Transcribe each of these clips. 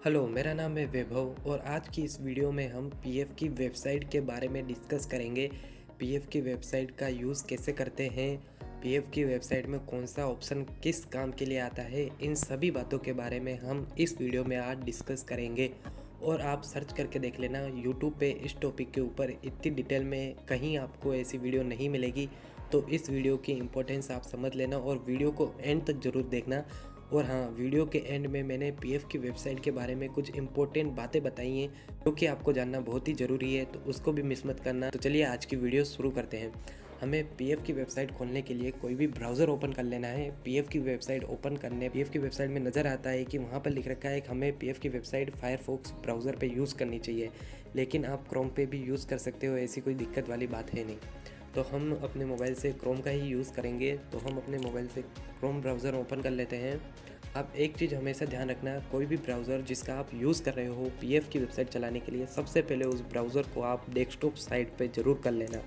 Hello, मेरा नाम है वैभव और आज की इस वीडियो में हम पीएफ की वेबसाइट के बारे में डिस्कस करेंगे। पीएफ की वेबसाइट का यूज़ कैसे करते हैं, पीएफ की वेबसाइट में कौन सा ऑप्शन किस काम के लिए आता है, इन सभी बातों के बारे में हम इस वीडियो में आज डिस्कस करेंगे। और आप सर्च करके देख लेना यूट्यूब पे इस टॉपिक के ऊपर इतनी डिटेल में कहीं आपको ऐसी वीडियो नहीं मिलेगी। तो इस वीडियो की इम्पोर्टेंस आप समझ लेना और वीडियो को एंड तक ज़रूर देखना। और हाँ, वीडियो के एंड में मैंने पीएफ की वेबसाइट के बारे में कुछ इंपॉर्टेंट बातें बताई हैं जो कि आपको जानना बहुत ही ज़रूरी है, तो उसको भी मिस मत करना। तो चलिए आज की वीडियो शुरू करते हैं। हमें पीएफ की वेबसाइट खोलने के लिए कोई भी ब्राउज़र ओपन कर लेना है। पीएफ की वेबसाइट ओपन करने पीएफ की वेबसाइट में नज़र आता है कि वहाँ पर लिख रखा है कि हमें पीएफ की वेबसाइट फायरफॉक्स ब्राउज़र पे यूज़ करनी चाहिए, लेकिन आप क्रोम पे भी यूज़ कर सकते हो, ऐसी कोई दिक्कत वाली बात है नहीं। तो हम अपने मोबाइल से क्रोम का ही यूज़ करेंगे। तो हम अपने मोबाइल से क्रोम ब्राउज़र ओपन कर लेते हैं। आप एक चीज़ हमेशा ध्यान रखना, कोई भी ब्राउज़र जिसका आप यूज़ कर रहे हो पीएफ की वेबसाइट चलाने के लिए, सबसे पहले उस ब्राउज़र को आप डेस्कटॉप साइट पे ज़रूर कर लेना।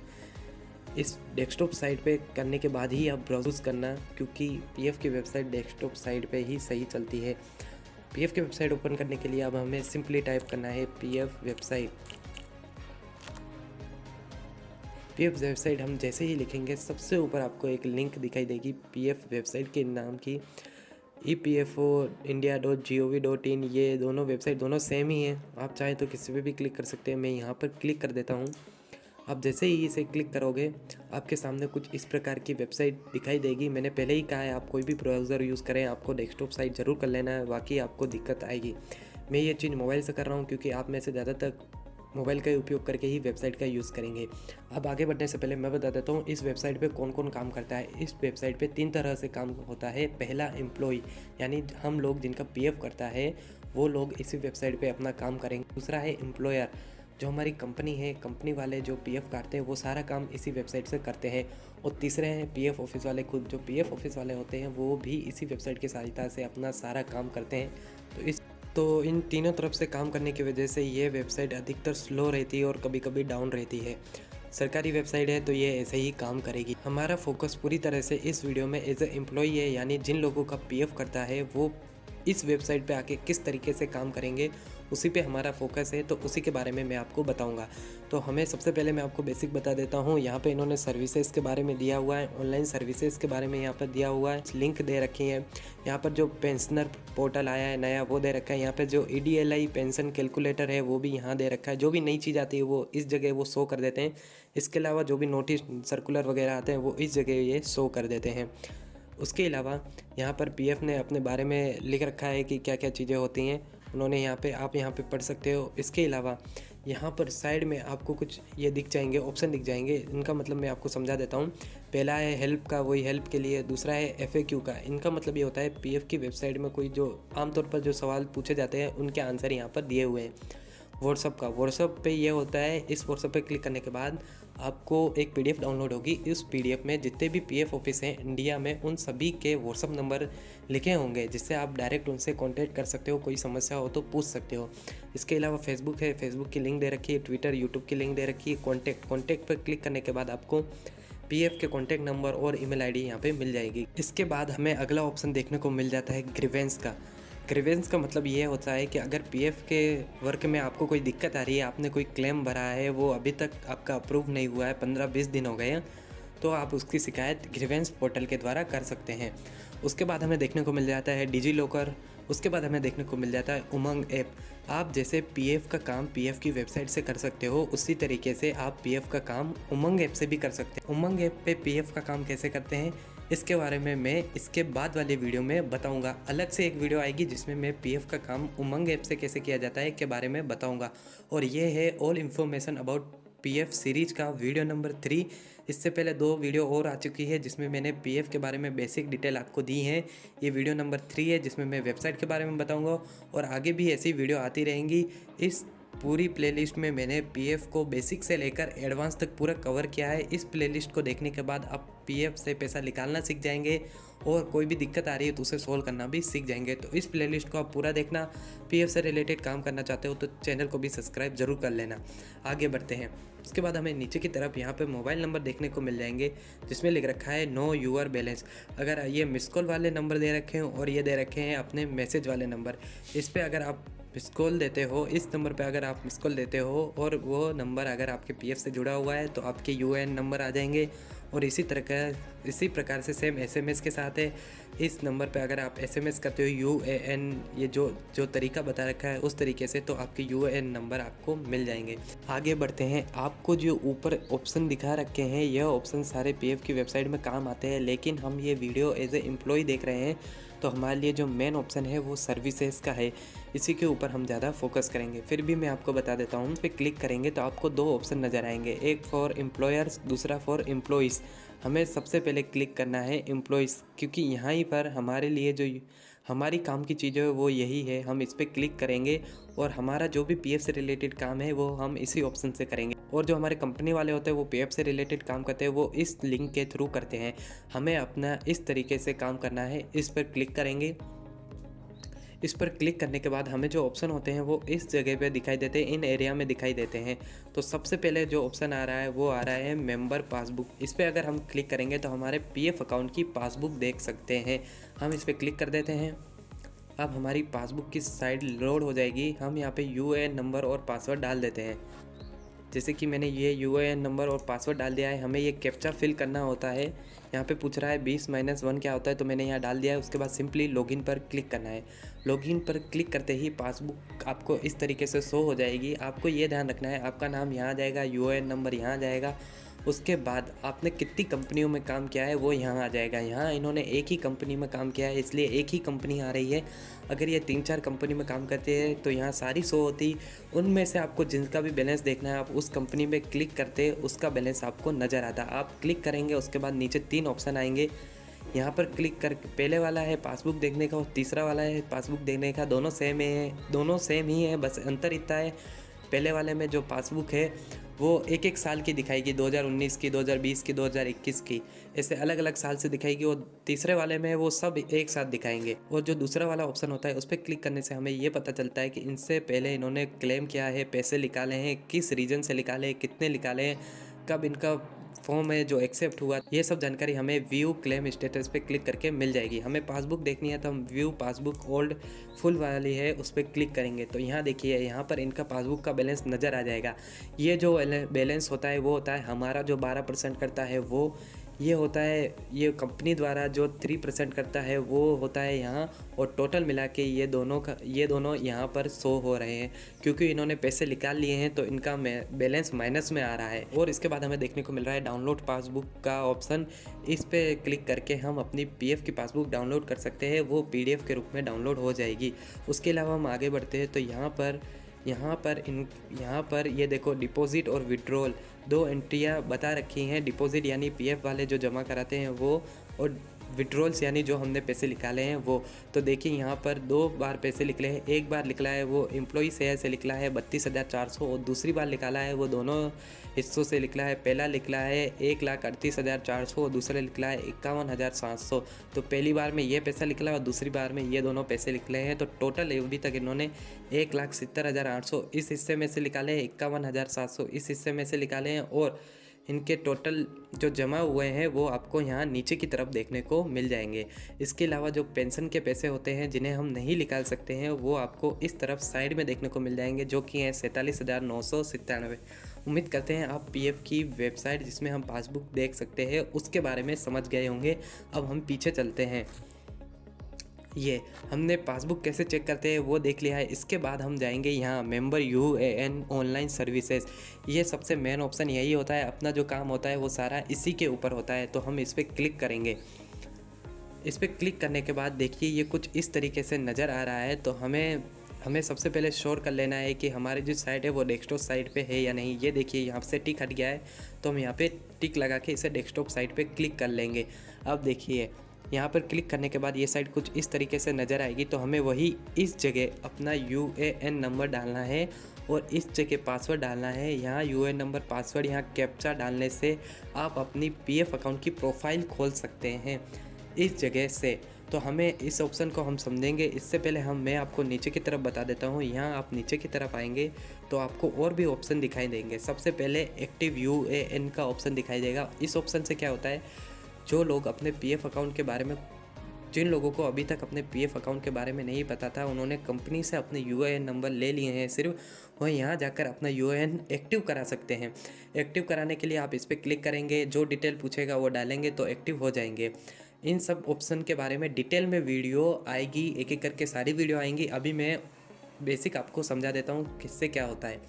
इस डेस्कटॉप साइट पे करने के बाद ही आप ब्राउज़ करना, क्योंकि पीएफ की वेबसाइट डेस्कटॉप साइट पे ही सही चलती है। पीएफ की वेबसाइट ओपन करने के लिए अब हमें सिंपली टाइप करना है पीएफ वेबसाइट। पीएफ वेबसाइट हम जैसे ही लिखेंगे सबसे ऊपर आपको एक लिंक दिखाई देगी पीएफ वेबसाइट के नाम की। EPFOindia.gov.in, ये दोनों वेबसाइट दोनों सेम ही हैं। आप चाहें तो किसी पे भी क्लिक कर सकते हैं। मैं यहाँ पर क्लिक कर देता हूँ। आप जैसे ही इसे क्लिक करोगे आपके सामने कुछ इस प्रकार की वेबसाइट दिखाई देगी। मैंने पहले ही कहा है आप कोई भी ब्राउज़र यूज़ करें, आपको डेस्कटॉप साइट ज़रूर कर लेना है, बाकी आपको दिक्कत आएगी। मैं ये चीज़ मोबाइल से कर रहा हूँ क्योंकि आप में से ज़्यादातर मोबाइल का उपयोग करके ही वेबसाइट का यूज़ करेंगे। अब आगे बढ़ने से पहले मैं बता देता हूँ इस वेबसाइट पे कौन कौन काम करता है। इस वेबसाइट पे 3 तरह से काम होता है। पहला, एम्प्लॉय, यानी हम लोग जिनका पीएफ करता है वो लोग इसी वेबसाइट पे अपना काम करेंगे। दूसरा है एम्प्लॉयर, जो हमारी कंपनी है, कंपनी वाले जो पीएफ काटते हैं वो सारा काम इसी वेबसाइट से करते हैं। और तीसरे हैं पीएफ ऑफिस वाले खुद, जो पीएफ ऑफिस वाले होते हैं वो भी इसी वेबसाइट की सहायता से अपना सारा काम करते हैं। तो इन तीनों तरफ से काम करने की वजह से ये वेबसाइट अधिकतर स्लो रहती है और कभी कभी डाउन रहती है। सरकारी वेबसाइट है तो ये ऐसे ही काम करेगी। हमारा फोकस पूरी तरह से इस वीडियो में एज ए एम्प्लॉई है, यानी जिन लोगों का पीएफ करता है वो इस वेबसाइट पे आके किस तरीके से काम करेंगे उसी पे हमारा फोकस है, तो उसी के बारे में मैं आपको बताऊंगा। तो हमें सबसे पहले मैं आपको बेसिक बता देता हूँ। यहाँ पे इन्होंने सर्विसेज के बारे में दिया हुआ है, ऑनलाइन सर्विसेज के बारे में यहाँ पर दिया हुआ है, लिंक दे रखी है। यहाँ पर जो पेंशनर पोर्टल आया है नया वो दे रखा है। यहाँ पर जो EDLI पेंशन कैलकुलेटर है वो भी यहाँ दे रखा है। जो भी नई चीज़ आती है वो इस जगह वो शो कर देते हैं। इसके अलावा जो भी नोटिस सर्कुलर वगैरह आते हैं वो इस जगह ये शो कर देते हैं। उसके अलावा यहाँ पर पीएफ ने अपने बारे में लिख रखा है कि क्या क्या चीज़ें होती हैं, उन्होंने यहाँ पे आप यहाँ पे पढ़ सकते हो। इसके अलावा यहाँ पर साइड में आपको कुछ ये दिख जाएंगे, ऑप्शन दिख जाएंगे। इनका मतलब मैं आपको समझा देता हूँ। पहला है हेल्प का, वही हेल्प के लिए। दूसरा है FAQ का, इनका मतलब ये होता है पीएफ की वेबसाइट में कोई जो आमतौर पर जो सवाल पूछे जाते हैं उनके आंसर यहाँ पर दिए हुए हैं। व्हाट्सअप का, व्हाट्सअप पे ये होता है, इस व्हाट्सअप पे क्लिक करने के बाद आपको एक PDF डाउनलोड होगी। इस PDF में जितने भी पीएफ ऑफिस हैं इंडिया में उन सभी के व्हाट्सअप नंबर लिखे होंगे, जिससे आप डायरेक्ट उनसे कांटेक्ट कर सकते हो, कोई समस्या हो तो पूछ सकते हो। इसके अलावा फेसबुक है, फेसबुक की लिंक दे रखी है, ट्विटर, यूट्यूब की लिंक दे रखी है। कॉन्टैक्ट पर क्लिक करने के बाद आपको पीएफ के कॉन्टैक्ट नंबर और ईमेल आईडी यहाँ पे मिल जाएगी। इसके बाद हमें अगला ऑप्शन देखने को मिल जाता है ग्रीवेंस का। ग्रीवेंस का मतलब ये होता है कि अगर पीएफ के वर्क में आपको कोई दिक्कत आ रही है, आपने कोई क्लेम भरा है, वो अभी तक आपका अप्रूव नहीं हुआ है, 15-20 दिन हो गए हैं, तो आप उसकी शिकायत ग्रीवेंस पोर्टल के द्वारा कर सकते हैं। उसके बाद हमें देखने को मिल जाता है डिजी लॉकर। उसके बाद हमें देखने को मिल जाता है उमंग ऐप। आप जैसे पीएफ का काम पीएफ की वेबसाइट से कर सकते हो, उसी तरीके से आप पीएफ का काम उमंग ऐप से भी कर सकते हैं। उमंग ऐप पे पीएफ का काम कैसे करते हैं इसके बारे में मैं इसके बाद वाले वीडियो में बताऊंगा। अलग से एक वीडियो आएगी जिसमें मैं पीएफ का काम उमंग ऐप से कैसे किया जाता है के बारे में बताऊंगा। और ये है all information about PF series का वीडियो नंबर 3। इससे पहले 2 वीडियो और आ चुकी है जिसमें मैंने पीएफ के बारे में बेसिक डिटेल आपको दी है। ये वीडियो नंबर 3 है जिसमें मैं वेबसाइट के बारे में बताऊंगा, और आगे भी ऐसी वीडियो आती रहेंगी। इस पूरी प्लेलिस्ट में मैंने पीएफ को बेसिक से लेकर एडवांस तक पूरा कवर किया है। इस प्लेलिस्ट को देखने के बाद आप पीएफ से पैसा निकालना सीख जाएंगे और कोई भी दिक्कत आ रही है तो उसे सोल्व करना भी सीख जाएंगे। तो इस प्लेलिस्ट को आप पूरा देखना। पीएफ से रिलेटेड काम करना चाहते हो तो चैनल को भी सब्सक्राइब जरूर कर लेना। आगे बढ़ते हैं। उसके बाद हमें नीचे की तरफ यहाँ पे मोबाइल नंबर देखने को मिल जाएंगे जिसमें लिख रखा है नो यूर बैलेंस। अगर ये मिस कॉल वाले नंबर दे रखे हैं और ये दे रखे हैं अपने मैसेज वाले नंबर, इस पर अगर आप मिस कॉल देते हो, इस नंबर पे अगर आप मिस कॉल देते हो और वो नंबर अगर आपके पीएफ से जुड़ा हुआ है तो आपके यूएएन नंबर आ जाएंगे। और इसी प्रकार से सेम एसएमएस के साथ है। इस नंबर पे अगर आप एसएमएस करते हो यूएएन, ये जो तरीका बता रखा है उस तरीके से, तो आपके यूएएन नंबर आपको मिल जाएंगे। आगे बढ़ते हैं। आपको जो ऊपर ऑप्शन दिखा रखे हैं यह ऑप्शन सारे पीएफ की वेबसाइट में काम आते हैं, लेकिन हम ये वीडियो एज ए एम्प्लॉय देख रहे हैं तो हमारे लिए जो मेन ऑप्शन है वो सर्विसेज का है। इसी के ऊपर हम ज़्यादा फोकस करेंगे। फिर भी मैं आपको बता देता हूँ, उस पर क्लिक करेंगे तो आपको दो ऑप्शन नज़र आएंगे, एक फॉर एम्प्लॉयर्स, दूसरा फॉर एम्प्लॉइज़। हमें सबसे पहले क्लिक करना है एम्प्लॉइज़, क्योंकि यहाँ ही पर हमारे लिए जो हमारी काम की चीज़ें है वो यही है। हम इस पर क्लिक करेंगे और हमारा जो भी पीएफ से रिलेटेड काम है वो हम इसी ऑप्शन से करेंगे। और जो हमारे कंपनी वाले होते हैं वो पीएफ से रिलेटेड काम करते हैं, वो इस लिंक के थ्रू करते हैं। हमें अपना इस तरीके से काम करना है। इस पर क्लिक करेंगे। इस पर क्लिक करने के बाद हमें जो ऑप्शन होते हैं वो इस जगह पे दिखाई देते हैं, इन एरिया में दिखाई देते हैं। तो सबसे पहले जो ऑप्शन आ रहा है वो आ रहा है मेंबर पासबुक। इस पर अगर हम क्लिक करेंगे तो हमारे पीएफ अकाउंट की पासबुक देख सकते हैं। हम इस पर क्लिक कर देते हैं। अब हमारी पासबुक की साइड लोड हो जाएगी। हम यहाँ पे यूएएन नंबर और पासवर्ड डाल देते हैं। जैसे कि मैंने ये यूएएन नंबर और पासवर्ड डाल दिया है। हमें ये कैप्चा फिल करना होता है। यहाँ पे पूछ रहा है 20-1 क्या होता है, तो मैंने यहाँ डाल दिया है। उसके बाद सिंपली लॉगिन पर क्लिक करना है। लॉगिन पर क्लिक करते ही पासबुक आपको इस तरीके से शो हो जाएगी। आपको ये ध्यान रखना है, आपका नाम यहाँ आ जाएगा, यूएएन नंबर यहाँ आ जाएगा। उसके बाद आपने कितनी कंपनियों में काम किया है वो यहाँ आ जाएगा। यहाँ इन्होंने एक ही कंपनी में काम किया है इसलिए एक ही कंपनी आ रही है। अगर ये 3-4 कंपनी में काम करते हैं तो यहाँ सारी शो होती। उनमें से आपको जिनका भी बैलेंस देखना है आप उस कंपनी में क्लिक करते, उसका बैलेंस आपको नज़र आता। आप क्लिक करेंगे, उसके बाद नीचे 3 ऑप्शन आएंगे। यहाँ पर क्लिक कर, पहले वाला है पासबुक देखने का और तीसरा वाला है पासबुक देखने का। दोनों सेम ही है, बस अंतर इतना है पहले वाले में जो पासबुक है वो एक साल की दिखाएगी, 2019 की, 2020 की, 2021 की, ऐसे अलग अलग साल से दिखाएगी। और तीसरे वाले में वो सब एक साथ दिखाएंगे। और जो दूसरा वाला ऑप्शन होता है उस पर क्लिक करने से हमें ये पता चलता है कि इनसे पहले इन्होंने क्लेम किया है, पैसे निकाले हैं, किस रीजन से निकाले हैं, कितने निकाले हैं, कब इनका फॉर्म है जो एक्सेप्ट हुआ। ये सब जानकारी हमें व्यू क्लेम स्टेटस पे क्लिक करके मिल जाएगी। हमें पासबुक देखनी है तो हम व्यू पासबुक ओल्ड फुल वाली है उस पर क्लिक करेंगे तो यहाँ देखिए, यहाँ पर इनका पासबुक का बैलेंस नज़र आ जाएगा। ये जो बैलेंस होता है वो होता है हमारा जो 12% करता है वो, ये होता है ये कंपनी द्वारा जो 3% करता है वो होता है यहाँ। और टोटल मिला के ये दोनों यहाँ पर शो हो रहे हैं क्योंकि इन्होंने पैसे निकाल लिए हैं तो इनका बैलेंस माइनस में आ रहा है। और इसके बाद हमें देखने को मिल रहा है डाउनलोड पासबुक का ऑप्शन। इस पर क्लिक करके हम अपनी पीएफ की पासबुक डाउनलोड कर सकते हैं, वो पीडीएफ के रूप में डाउनलोड हो जाएगी। उसके अलावा हम आगे बढ़ते हैं तो यहाँ पर ये देखो डिपॉजिट और विड्रॉल 2 एंट्रियाँ बता रखी हैं। डिपॉजिट यानी पीएफ वाले जो जमा कराते हैं वो, और विड्रॉल्स यानी जो हमने पैसे निकाले हैं वो। तो देखिए यहाँ पर 2 बार पैसे निकले हैं। एक बार निकला है वो एम्प्लॉई शेयर से निकला है 32,400 और दूसरी बार निकाला है वो दोनों हिस्सों से निकला है। पहला निकला है 1,38,400 और दूसरा निकला है 51,700। तो पहली बार में ये पैसा निकला और दूसरी बार में ये दोनों पैसे निकले हैं। तो टोटल अभी तक इन्होंने 1,70,800 इस हिस्से में से निकाले हैं, 51,700 इस हिस्से में से निकाले हैं। और इनके टोटल जो जमा हुए हैं वो आपको यहाँ नीचे की तरफ देखने को मिल जाएंगे। इसके अलावा जो पेंशन के पैसे होते हैं जिन्हें हम नहीं निकाल सकते हैं वो आपको इस तरफ साइड में देखने को मिल जाएंगे, जो कि हैं 47,997। उम्मीद करते हैं आप पीएफ की वेबसाइट जिसमें हम पासबुक देख सकते हैं उसके बारे में समझ गए होंगे। अब हम पीछे चलते हैं। ये हमने पासबुक कैसे चेक करते हैं वो देख लिया है। इसके बाद हम जाएंगे यहाँ मेंबर यूएएन ऑनलाइन सर्विसेज। ये सबसे मेन ऑप्शन यही होता है, अपना जो काम होता है वो सारा इसी के ऊपर होता है। तो हम इस पर क्लिक करेंगे। इस पर क्लिक करने के बाद देखिए ये कुछ इस तरीके से नज़र आ रहा है। तो हमें सबसे पहले श्योर कर लेना है कि हमारी जो साइट है वो डेस्कटॉप साइट पे है या नहीं। ये देखिए यहाँ से टिक हट गया है तो हम यहाँ पे टिक लगा के इसे डेस्कटॉप साइट पे क्लिक कर लेंगे। अब देखिए यहाँ पर क्लिक करने के बाद ये साइट कुछ इस तरीके से नज़र आएगी। तो हमें वही इस जगह अपना यूएएन नंबर डालना है और इस जगह पासवर्ड डालना है। यहाँ यूएएन नंबर, पासवर्ड, यहाँ कैप्चा डालने से आप अपनी पीएफ अकाउंट की प्रोफाइल खोल सकते हैं। इस जगह से। तो हमें इस ऑप्शन को हम समझेंगे। इससे पहले मैं आपको नीचे की तरफ बता देता हूँ। यहाँ आप नीचे की तरफ आएंगे तो आपको और भी ऑप्शन दिखाई देंगे। सबसे पहले एक्टिव यूएएन का ऑप्शन दिखाई देगा। इस ऑप्शन से क्या होता है, जो लोग अपने पीएफ अकाउंट के बारे में, जिन लोगों को अभी तक अपने पीएफ अकाउंट के बारे में नहीं पता था, उन्होंने कंपनी से अपने यूएएन नंबर ले लिए हैं, सिर्फ वह यहाँ जाकर अपना यूएएन एक्टिव करा सकते हैं। एक्टिव कराने के लिए आप इस पर क्लिक करेंगे, जो डिटेल पूछेगा वो डालेंगे तो एक्टिव हो जाएंगे। इन सब ऑप्शन के बारे में डिटेल में वीडियो आएगी, एक एक करके सारी वीडियो आएंगी। अभी मैं बेसिक आपको समझा देता हूँ किससे क्या होता है।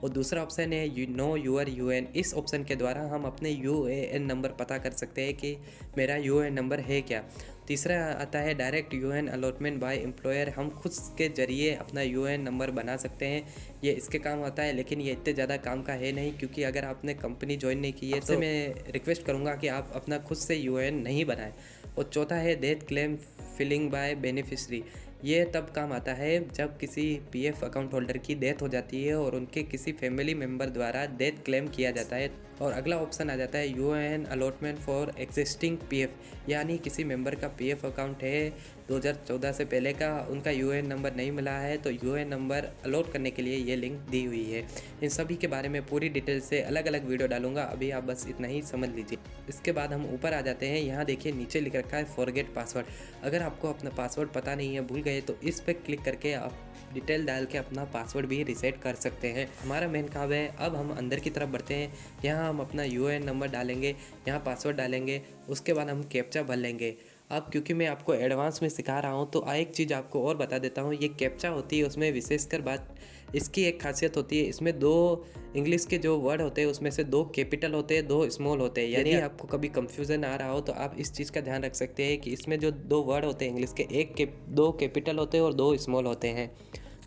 और दूसरा ऑप्शन है नो यूर यूएन। इस ऑप्शन के द्वारा हम अपने यूएएन नंबर पता कर सकते हैं कि मेरा यूएएन नंबर है क्या। तीसरा आता है direct UAN allotment by employer. हम खुद के ज़रिए अपना यूएएन नंबर बना सकते हैं। ये इसके काम आता है, लेकिन ये इतने ज़्यादा काम का है नहीं, क्योंकि अगर आपने कंपनी ज्वाइन नहीं की है तो मैं रिक्वेस्ट करूँगा कि आप अपना खुद से यूएएन नहीं बनाएं। और चौथा है death claim filling by beneficiary. ये तब काम आता है जब किसी पीएफ अकाउंट होल्डर की डेथ हो जाती है और उनके किसी फैमिली मेम्बर द्वारा डेथ क्लेम किया जाता है। और अगला ऑप्शन आ जाता है UAN allotment for existing PF, यानी किसी मेंबर का पीएफ अकाउंट है 2014 से पहले का, उनका यूएएन नंबर नहीं मिला है तो यूएएन नंबर अलॉट करने के लिए ये लिंक दी हुई है। इन सभी के बारे में पूरी डिटेल से अलग अलग वीडियो डालूंगा, अभी आप बस इतना ही समझ लीजिए। इसके बाद हम ऊपर आ जाते हैं। यहाँ देखिए नीचे लिख रखा है फॉरगेट पासवर्ड। अगर आपको अपना पासवर्ड पता नहीं है, भूल गए, तो इस पर क्लिक करके आप डिटेल डाल के अपना पासवर्ड भी रीसेट कर सकते हैं। हमारा मेन काम है। अब हम अंदर की तरफ बढ़ते हैं। यहाँ हम अपना यूएएन नंबर डालेंगे, यहाँ पासवर्ड डालेंगे, उसके बाद हम कैप्चा भर लेंगे। अब क्योंकि मैं आपको एडवांस में सिखा रहा हूँ तो एक चीज़ आपको और बता देता हूँ। ये कैप्चा होती है, उसमें विशेषकर बात इसकी एक खासियत होती है, इसमें 2 इंग्लिश के जो वर्ड होते हैं उसमें से 2 कैपिटल होते हैं, 2 स्मॉल होते हैं। यदि आपको कभी कंफ्यूजन आ रहा हो तो आप इस चीज़ का ध्यान रख सकते हैं कि इसमें जो 2 वर्ड होते हैं इंग्लिश के, 2 कैपिटल होते हैं और 2 स्मॉल होते हैं।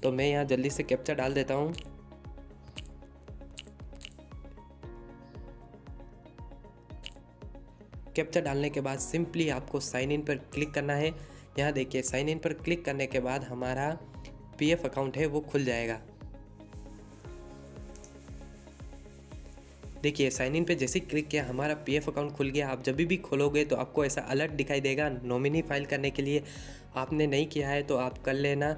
तो मैं यहाँ जल्दी से कैप्चा डाल देता हूँ। कैप्चा डालने के बाद सिंपली आपको साइन इन पर क्लिक करना है। यहाँ देखिए साइन इन पर क्लिक करने के बाद हमारा पीएफ अकाउंट है वो खुल जाएगा। देखिए साइन इन पे जैसे ही क्लिक किया हमारा पीएफ अकाउंट खुल गया। आप जब भी खोलोगे तो आपको ऐसा अलर्ट दिखाई देगा नॉमिनी फाइल करने के लिए। आपने नहीं किया है तो आप कर लेना,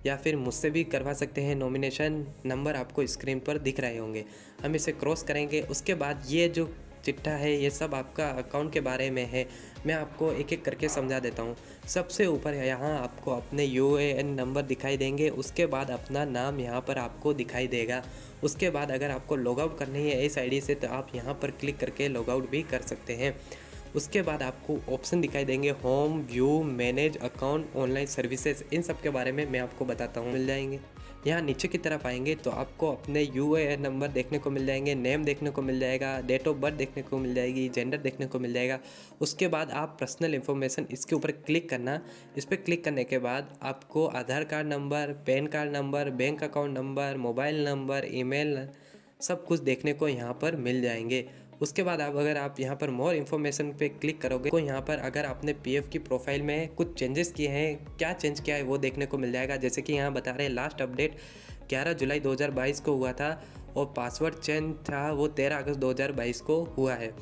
या फिर मुझसे भी करवा सकते हैं। नॉमिनेशन नंबर आपको स्क्रीन पर दिख रहे होंगे। हम इसे क्रॉस करेंगे। उसके बाद ये जो चिट्ठा है ये सब आपका अकाउंट के बारे में है। मैं आपको एक एक करके समझा देता हूँ। सबसे ऊपर यहाँ आपको अपने यूएएन नंबर दिखाई देंगे। उसके बाद अपना नाम यहाँ पर आपको दिखाई देगा। उसके बाद अगर आपको लॉगआउट करनी है इस आईडी से तो आप यहाँ पर क्लिक करके लॉगआउट भी कर सकते हैं। उसके बाद आपको ऑप्शन दिखाई देंगे home, view, manage account, online services. इन सब के बारे में मैं आपको बताता हूँ, मिल जाएंगे। यहाँ नीचे की तरफ आएंगे तो आपको अपने यूएएन नंबर देखने को मिल जाएंगे, नेम देखने को मिल जाएगा, डेट ऑफ बर्थ देखने को मिल जाएगी, जेंडर देखने को मिल जाएगा। उसके बाद आप पर्सनल इन्फॉर्मेशन इसके ऊपर क्लिक करना। इस पर क्लिक करने के बाद आपको Aadhaar card number, PAN card number, bank account number, mobile number, email, सब कुछ देखने को यहाँ पर मिल जाएंगे। उसके बाद अगर आप यहाँ पर मोर इन्फॉर्मेशन पे क्लिक करोगे तो यहाँ पर अगर आपने पीएफ की प्रोफाइल में कुछ चेंजेस किए हैं, क्या चेंज किया है वो देखने को मिल जाएगा। जैसे कि यहाँ बता रहे हैं लास्ट अपडेट 11 जुलाई 2022 को हुआ था और पासवर्ड चेंज था वो 13 अगस्त 2022 को हुआ है।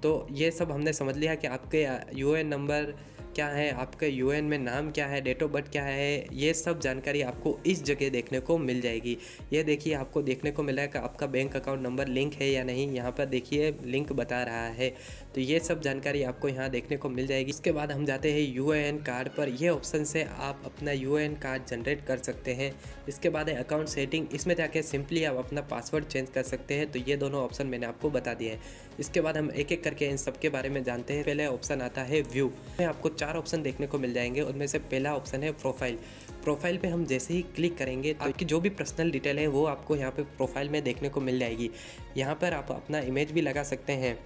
तो ये सब हमने समझ लिया कि आपके यूएएन नंबर क्या है, आपके यूएएन में नाम क्या है, डेट ऑफ बर्थ क्या है, ये सब जानकारी आपको इस जगह देखने को मिल जाएगी। ये देखिए आपको देखने को मिला है कि आपका बैंक अकाउंट नंबर लिंक है या नहीं। यहाँ पर देखिए लिंक बता रहा है। तो ये सब जानकारी आपको यहाँ देखने को मिल जाएगी। इसके बाद हम जाते हैं यूएएन कार्ड पर। यह ऑप्शन से आप अपना यूएएन कार्ड जनरेट कर सकते हैं। इसके बाद है अकाउंट सेटिंग। इसमें जाके सिंपली आप अपना पासवर्ड चेंज कर सकते हैं। तो ये दोनों ऑप्शन मैंने आपको बता दिए हैं। इसके बाद हम एक एक करके इन सब के बारे में जानते हैं। पहले ऑप्शन आता है व्यू में आपको 4 ऑप्शन देखने को मिल जाएंगे। उनमें से पहला ऑप्शन है प्रोफाइल। प्रोफाइल पे हम जैसे ही क्लिक करेंगे तो आपकी जो भी पर्सनल डिटेल है वो आपको यहाँ पे प्रोफाइल में देखने को मिल जाएगी। यहाँ पर आप अपना इमेज भी लगा सकते हैं।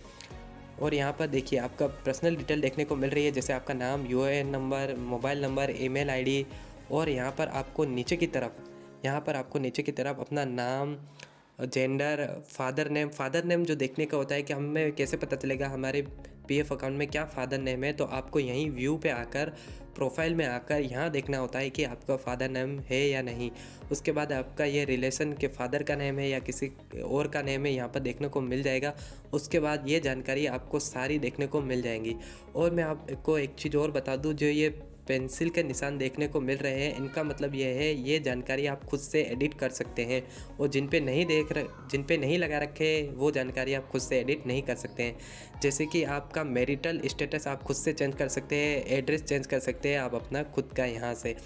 और यहाँ पर देखिए आपका पर्सनल डिटेल देखने को मिल रही है, जैसे आपका नाम, UAN number, mobile number, email ID. और यहाँ पर आपको नीचे की तरफ अपना नाम, जेंडर, फादर नेम जो देखने का होता है कि हमें कैसे पता चलेगा हमारे पीएफ अकाउंट में क्या फादर नेम है, तो आपको यहीं व्यू पे आकर प्रोफाइल में आकर यहाँ देखना होता है कि आपका फादर नेम है या नहीं। उसके बाद आपका ये रिलेशन के फादर का नेम है या किसी और का नेम है, यहाँ पर देखने को मिल जाएगा। उसके बाद ये जानकारी आपको सारी देखने को मिल जाएंगी। और मैं आपको एक चीज़ और बता दूँ, जो ये पेंसिल के निशान देखने को मिल रहे हैं, इनका मतलब ये है ये जानकारी आप खुद से एडिट कर सकते हैं। और जिन पे नहीं लगा रखे वो जानकारी आप खुद से एडिट नहीं कर सकते हैं। जैसे कि आपका मैरिटल स्टेटस आप खुद से चेंज कर सकते हैं, एड्रेस चेंज कर सकते हैं आप अपना खुद का यहाँ से।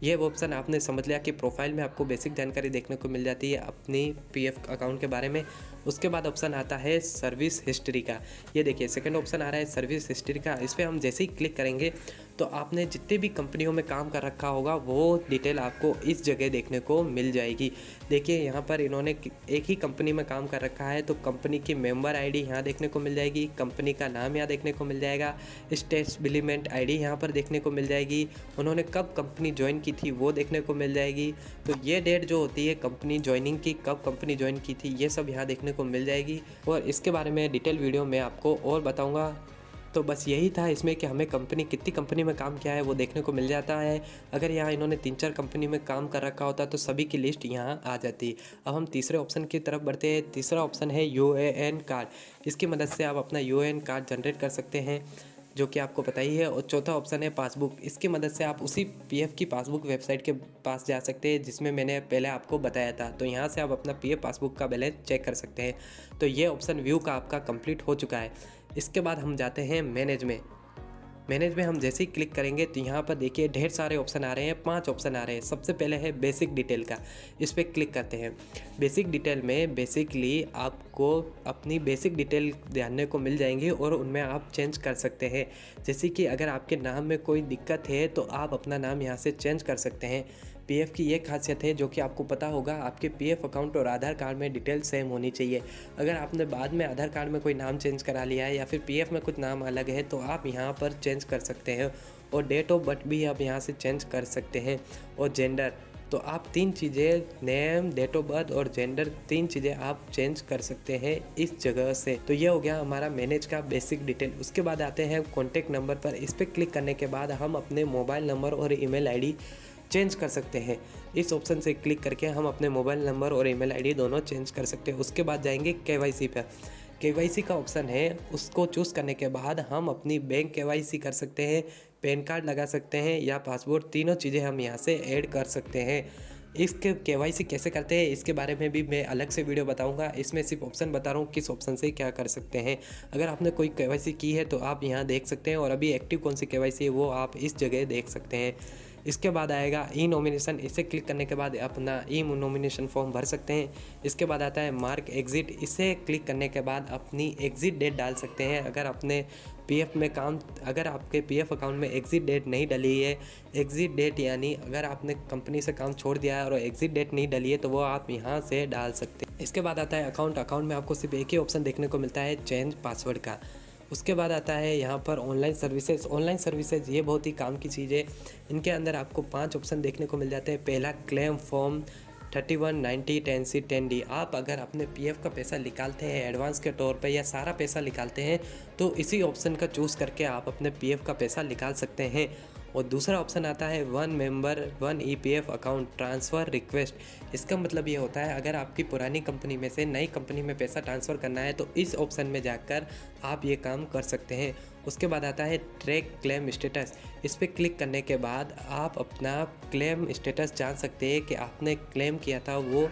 ये ऑप्शन आपने समझ लिया कि प्रोफाइल में आपको बेसिक जानकारी देखने को मिल जाती है अपनी पीएफ अकाउंट के बारे में। उसके बाद ऑप्शन आता है सर्विस हिस्ट्री का। ये देखिए सेकंड ऑप्शन आ रहा है सर्विस हिस्ट्री का। इस पर हम जैसे ही क्लिक करेंगे तो आपने जितने भी कंपनियों में काम कर रखा होगा वो डिटेल आपको इस जगह देखने को मिल जाएगी। देखिए यहाँ पर इन्होंने एक ही कंपनी में काम कर रखा है तो कंपनी की मेंबर आईडी यहाँ देखने को मिल जाएगी, कंपनी का नाम यहाँ देखने को मिल जाएगा, स्टेटमेंट आईडी यहाँ पर देखने को मिल जाएगी, उन्होंने कब कंपनी ज्वाइन की थी वो देखने को मिल जाएगी। तो ये डेट जो होती है कंपनी ज्वाइनिंग की, कब कंपनी ज्वाइन की थी, ये सब यहाँ देखने को मिल जाएगी। और इसके बारे में डिटेल वीडियो में आपको और बताऊँगा। तो बस यही था इसमें कि हमें कितनी कंपनी में काम किया है वो देखने को मिल जाता है। अगर यहाँ इन्होंने 3-4 कंपनी में काम कर रखा होता तो सभी की लिस्ट यहाँ आ जाती। अब हम तीसरे ऑप्शन की तरफ बढ़ते हैं। तीसरा ऑप्शन है यूएएन कार्ड। इसकी मदद से आप अपना यूएएन कार्ड जनरेट कर सकते हैं, जो कि आपको पता ही है। और चौथा ऑप्शन है पासबुक। इसकी मदद से आप उसी पीएफ की पासबुक वेबसाइट के पास जा सकते हैं जिसमें मैंने पहले आपको बताया था। तो यहाँ से आप अपना पीएफ पासबुक का बैलेंस चेक कर सकते हैं। तो ये ऑप्शन व्यू का आपका कंप्लीट हो चुका है। इसके बाद हम जाते हैं मैनेज में हम जैसे ही क्लिक करेंगे तो यहाँ पर देखिए ढेर सारे ऑप्शन आ रहे हैं, 5 ऑप्शन आ रहे हैं। सबसे पहले है बेसिक डिटेल का, इस पर क्लिक करते हैं। बेसिक डिटेल में बेसिकली आपको अपनी बेसिक डिटेल जानने को मिल जाएंगी और उनमें आप चेंज कर सकते हैं। जैसे कि अगर आपके नाम में कोई दिक्कत है तो आप अपना नाम यहाँ से चेंज कर सकते हैं। पीएफ की ये खासियत है जो कि आपको पता होगा, आपके पीएफ अकाउंट और आधार कार्ड में डिटेल सेम होनी चाहिए। अगर आपने बाद में आधार कार्ड में कोई नाम चेंज करा लिया है या फिर पीएफ में कुछ नाम अलग है तो आप यहाँ पर चेंज कर सकते हैं। और डेट ऑफ बर्थ भी आप यहाँ से चेंज कर सकते हैं। और जेंडर, तो आप 3 चीज़ें, नेम, डेट ऑफ बर्थ और जेंडर, 3 चीज़ें आप चेंज कर सकते हैं इस जगह से। तो ये हो गया हमारा मैनेज का बेसिक डिटेल। उसके बाद आते हैं कॉन्टैक्ट नंबर पर। इस पर क्लिक करने के बाद हम अपने मोबाइल नंबर और ईमेल आईडी चेंज कर सकते हैं। इस ऑप्शन से क्लिक करके हम अपने मोबाइल नंबर और ईमेल आईडी दोनों चेंज कर सकते हैं। उसके बाद जाएंगे केवाईसी पर। केवाईसी का ऑप्शन है, उसको चूज़ करने के बाद हम अपनी बैंक केवाईसी कर सकते हैं, पैन कार्ड लगा सकते हैं या पासपोर्ट, तीनों चीज़ें हम यहाँ से ऐड कर सकते हैं। इसके केवाईसी कैसे करते हैं इसके बारे में भी मैं अलग से वीडियो बताऊंगा। इसमें सिर्फ ऑप्शन बता रहा हूँ किस ऑप्शन से क्या कर सकते हैं। अगर आपने कोई केवाईसी की है तो आप यहाँ देख सकते हैं और अभी एक्टिव कौन सी केवाईसी है वो आप इस जगह देख सकते हैं। इसके बाद आएगा ई नॉमिनेशन। इसे क्लिक करने के बाद अपना ई नॉमिनेशन फॉर्म भर सकते हैं। इसके बाद आता है मार्क एग्ज़िट। इसे क्लिक करने के बाद अपनी एग्ज़िट डेट डाल सकते हैं। अगर आपके पीएफ अकाउंट में एग्ज़िट डेट नहीं डली है, एग्ज़िट डेट यानी अगर आपने कंपनी से काम छोड़ दिया है और एग्ज़िट डेट नहीं डली है तो वो आप यहाँ से डाल सकते हैं। इसके बाद आता है अकाउंट में आपको सिर्फ एक ही ऑप्शन देखने को मिलता है, चेंज पासवर्ड का। उसके बाद आता है यहाँ पर ऑनलाइन सर्विसेज। ये बहुत ही काम की चीज़ है। इनके अंदर आपको 5 ऑप्शन देखने को मिल जाते हैं। पहला क्लेम फॉर्म 3190 10C 10D। आप अगर अपने पीएफ का पैसा निकालते हैं एडवांस के तौर पे या सारा पैसा निकालते हैं तो इसी ऑप्शन का चूज़ करके आप अपने पीएफ का पैसा निकाल सकते हैं। और दूसरा ऑप्शन आता है 1 member 1 EPF account transfer request. इसका मतलब ये होता है अगर आपकी पुरानी कंपनी में से नई कंपनी में पैसा ट्रांसफ़र करना है तो इस ऑप्शन में जाकर आप ये काम कर सकते हैं। उसके बाद आता है ट्रैक क्लेम स्टेटस। इस पर क्लिक करने के बाद आप अपना क्लेम स्टेटस जान सकते हैं कि आपने क्लेम किया था वो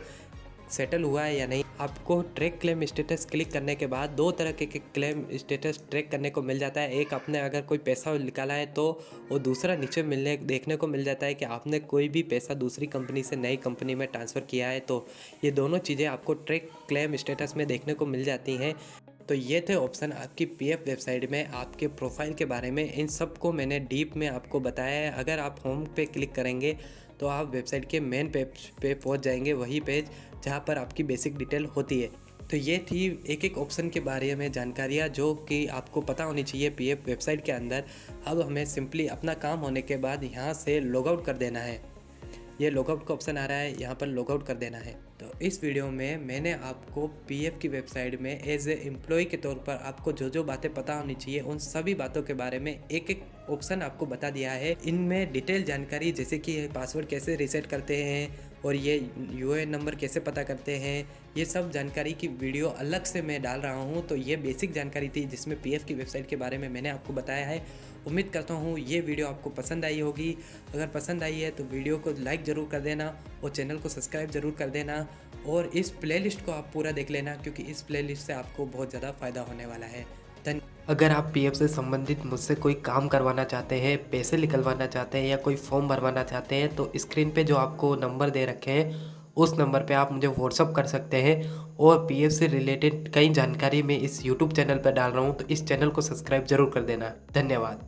सेटल हुआ है या नहीं। आपको ट्रैक क्लेम स्टेटस क्लिक करने के बाद 2 तरह के क्लेम स्टेटस ट्रैक करने को मिल जाता है। एक आपने अगर कोई पैसा निकाला है तो, और दूसरा नीचे देखने को मिल जाता है कि आपने कोई भी पैसा दूसरी कंपनी से नई कंपनी में ट्रांसफ़र किया है। तो ये दोनों चीज़ें आपको ट्रैक क्लेम स्टेटस में देखने को मिल जाती हैं। तो ये थे ऑप्शन आपकी पीएफ वेबसाइट में आपके प्रोफाइल के बारे में। इन सब को मैंने डीप में आपको बताया है। अगर आप होम पे क्लिक करेंगे तो आप वेबसाइट के मेन पेज पे पहुंच जाएंगे, वही पेज जहां पर आपकी बेसिक डिटेल होती है। तो ये थी एक ऑप्शन के बारे में जानकारियाँ जो कि आपको पता होनी चाहिए पीएफ वेबसाइट के अंदर। अब हमें सिंपली अपना काम होने के बाद यहाँ से लॉग आउट कर देना है। ये लॉगआउट का ऑप्शन आ रहा है, यहाँ पर लॉगआउट कर देना है। तो इस वीडियो में मैंने आपको पीएफ की वेबसाइट में एज ए एम्प्लॉय के तौर पर आपको जो जो बातें पता होनी चाहिए उन सभी बातों के बारे में एक एक ऑप्शन आपको बता दिया है। इनमें डिटेल जानकारी जैसे कि पासवर्ड कैसे रीसेट करते हैं और ये यूएएन नंबर कैसे पता करते हैं, ये सब जानकारी की वीडियो अलग से मैं डाल रहा हूँ। तो ये बेसिक जानकारी थी जिसमें पीएफ की वेबसाइट के बारे में मैंने आपको बताया है। उम्मीद करता हूँ ये वीडियो आपको पसंद आई होगी। अगर पसंद आई है तो वीडियो को लाइक ज़रूर कर देना और चैनल को सब्सक्राइब ज़रूर कर देना और इस प्लेलिस्ट को आप पूरा देख लेना, क्योंकि इस प्लेलिस्ट से आपको बहुत ज़्यादा फ़ायदा होने वाला है। अगर आप पीएफ से संबंधित मुझसे कोई काम करवाना चाहते हैं, पैसे निकलवाना चाहते हैं या कोई फॉर्म भरवाना चाहते हैं तो स्क्रीन पे जो आपको नंबर दे रखे हैं उस नंबर पे आप मुझे व्हाट्सअप कर सकते हैं। और पीएफ से रिलेटेड कई जानकारी मैं इस यूट्यूब चैनल पर डाल रहा हूँ, तो इस चैनल को सब्सक्राइब जरूर कर देना। धन्यवाद।